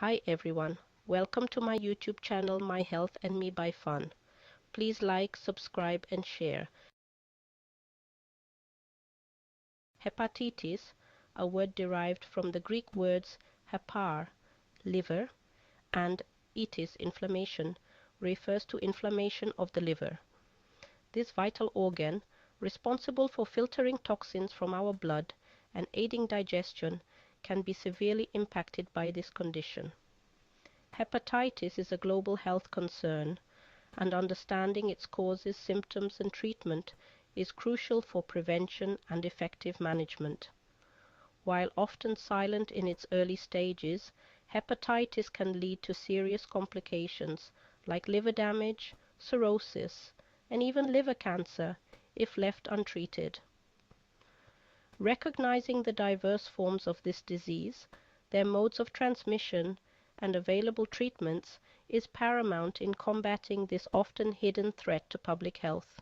Hi everyone, welcome to my YouTube channel My Health and Me by Fun. Please like, subscribe and share. Hepatitis, a word derived from the Greek words hepar, liver, and itis, inflammation, refers to inflammation of the liver. This vital organ, responsible for filtering toxins from our blood and aiding digestion, can be severely impacted by this condition. Hepatitis is a global health concern, and understanding its causes, symptoms, and treatment is crucial for prevention and effective management. While often silent in its early stages, hepatitis can lead to serious complications like liver damage, cirrhosis, and even liver cancer if left untreated. Recognizing the diverse forms of this disease, their modes of transmission, and available treatments is paramount in combating this often hidden threat to public health.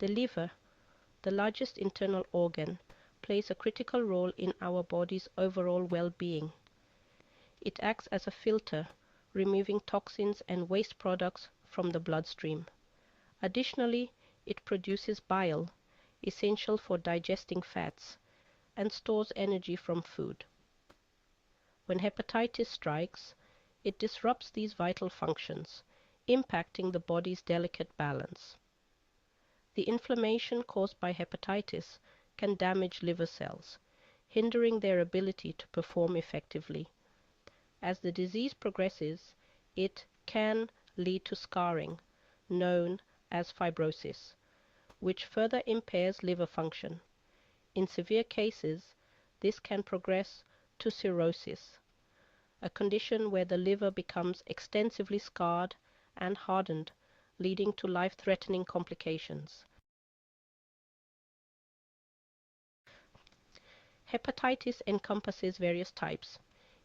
The liver, the largest internal organ, plays a critical role in our body's overall well-being. It acts as a filter, removing toxins and waste products from the bloodstream. Additionally, it produces bile, essential for digesting fats, and stores energy from food. When hepatitis strikes, it disrupts these vital functions, impacting the body's delicate balance. The inflammation caused by hepatitis can damage liver cells, hindering their ability to perform effectively. As the disease progresses, it can lead to scarring, known as fibrosis, which further impairs liver function. In severe cases, this can progress to cirrhosis, a condition where the liver becomes extensively scarred and hardened, leading to life-threatening complications. Hepatitis encompasses various types,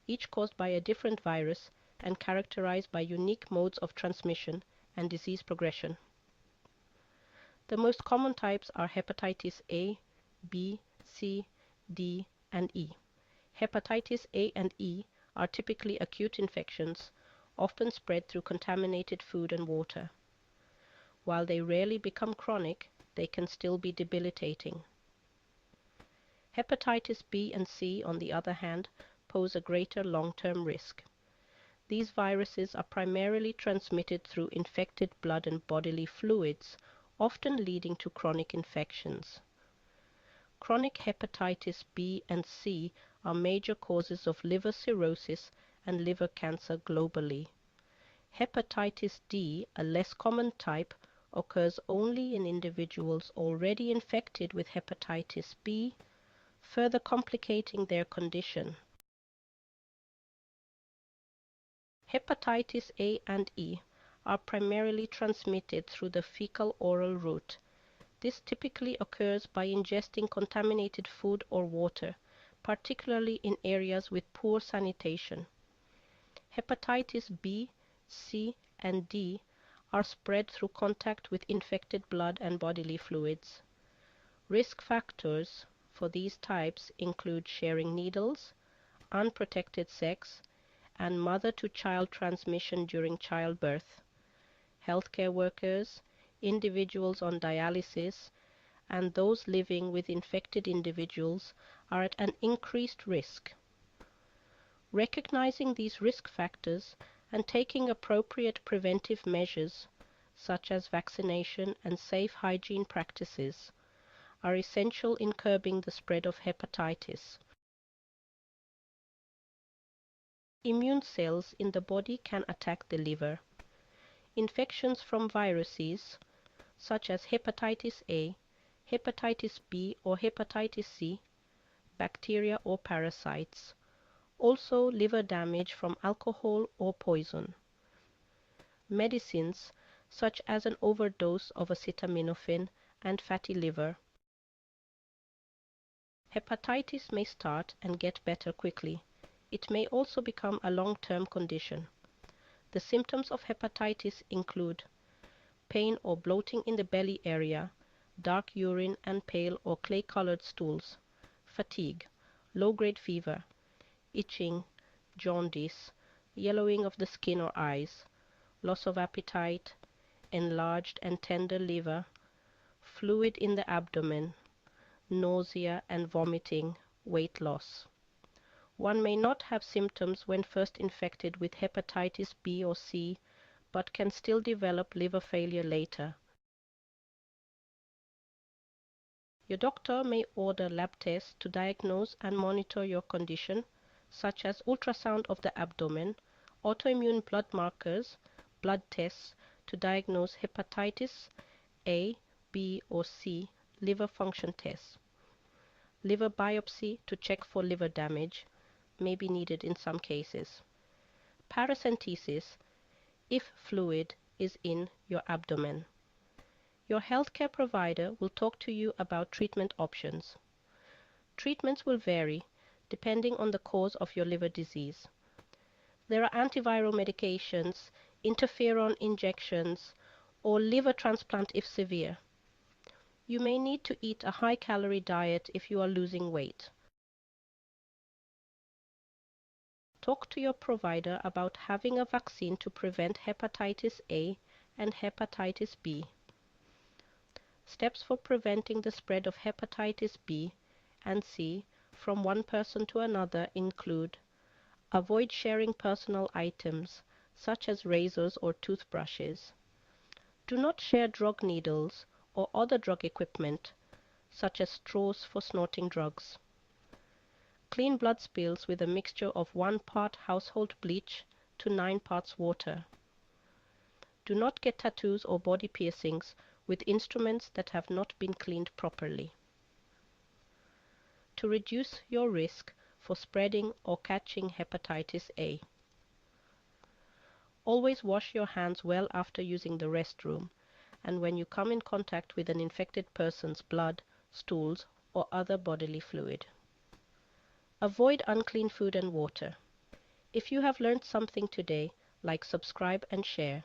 each caused by a different virus and characterized by unique modes of transmission and disease progression. The most common types are hepatitis A, B, C, D, and E. Hepatitis A and E are typically acute infections, often spread through contaminated food and water. While they rarely become chronic, they can still be debilitating. Hepatitis B and C, on the other hand, pose a greater long-term risk. These viruses are primarily transmitted through infected blood and bodily fluids, often leading to chronic infections. Chronic hepatitis B and C are major causes of liver cirrhosis and liver cancer globally. Hepatitis D, a less common type, occurs only in individuals already infected with hepatitis B, further complicating their condition. Hepatitis A and E are primarily transmitted through the fecal-oral route. This typically occurs by ingesting contaminated food or water, particularly in areas with poor sanitation. Hepatitis B, C, and D are spread through contact with infected blood and bodily fluids. Risk factors for these types include sharing needles, unprotected sex, and mother-to-child transmission during childbirth. Healthcare workers, individuals on dialysis, and those living with infected individuals are at an increased risk. Recognizing these risk factors and taking appropriate preventive measures, such as vaccination and safe hygiene practices, are essential in curbing the spread of hepatitis. Immune cells in the body can attack the liver. Infections from viruses, such as hepatitis A, hepatitis B, or hepatitis C, bacteria or parasites. Also, liver damage from alcohol or poison. Medicines, such as an overdose of acetaminophen and fatty liver. Hepatitis may start and get better quickly. It may also become a long-term condition. The symptoms of hepatitis include pain or bloating in the belly area, dark urine and pale or clay-colored stools, fatigue, low-grade fever, itching, jaundice, yellowing of the skin or eyes, loss of appetite, enlarged and tender liver, fluid in the abdomen, nausea and vomiting, weight loss. One may not have symptoms when first infected with hepatitis B or C, but can still develop liver failure later. Your doctor may order lab tests to diagnose and monitor your condition, such as ultrasound of the abdomen, autoimmune blood markers, blood tests to diagnose hepatitis A, B, or C, liver function tests. Liver biopsy to check for liver damage may be needed in some cases. Paracentesis, if fluid is in your abdomen. Your healthcare provider will talk to you about treatment options. Treatments will vary depending on the cause of your liver disease. There are antiviral medications, interferon injections, or liver transplant if severe. You may need to eat a high-calorie diet if you are losing weight. Talk to your provider about having a vaccine to prevent hepatitis A and hepatitis B. Steps for preventing the spread of hepatitis B and C from one person to another include: avoid sharing personal items, such as razors or toothbrushes. Do not share drug needles or other drug equipment, such as straws for snorting drugs. Clean blood spills with a mixture of 1 part household bleach to 9 parts water. Do not get tattoos or body piercings with instruments that have not been cleaned properly. To reduce your risk for spreading or catching hepatitis A, always wash your hands well after using the restroom and when you come in contact with an infected person's blood, stools, or other bodily fluid. Avoid unclean food and water. If you have learned something today, like, subscribe, and share.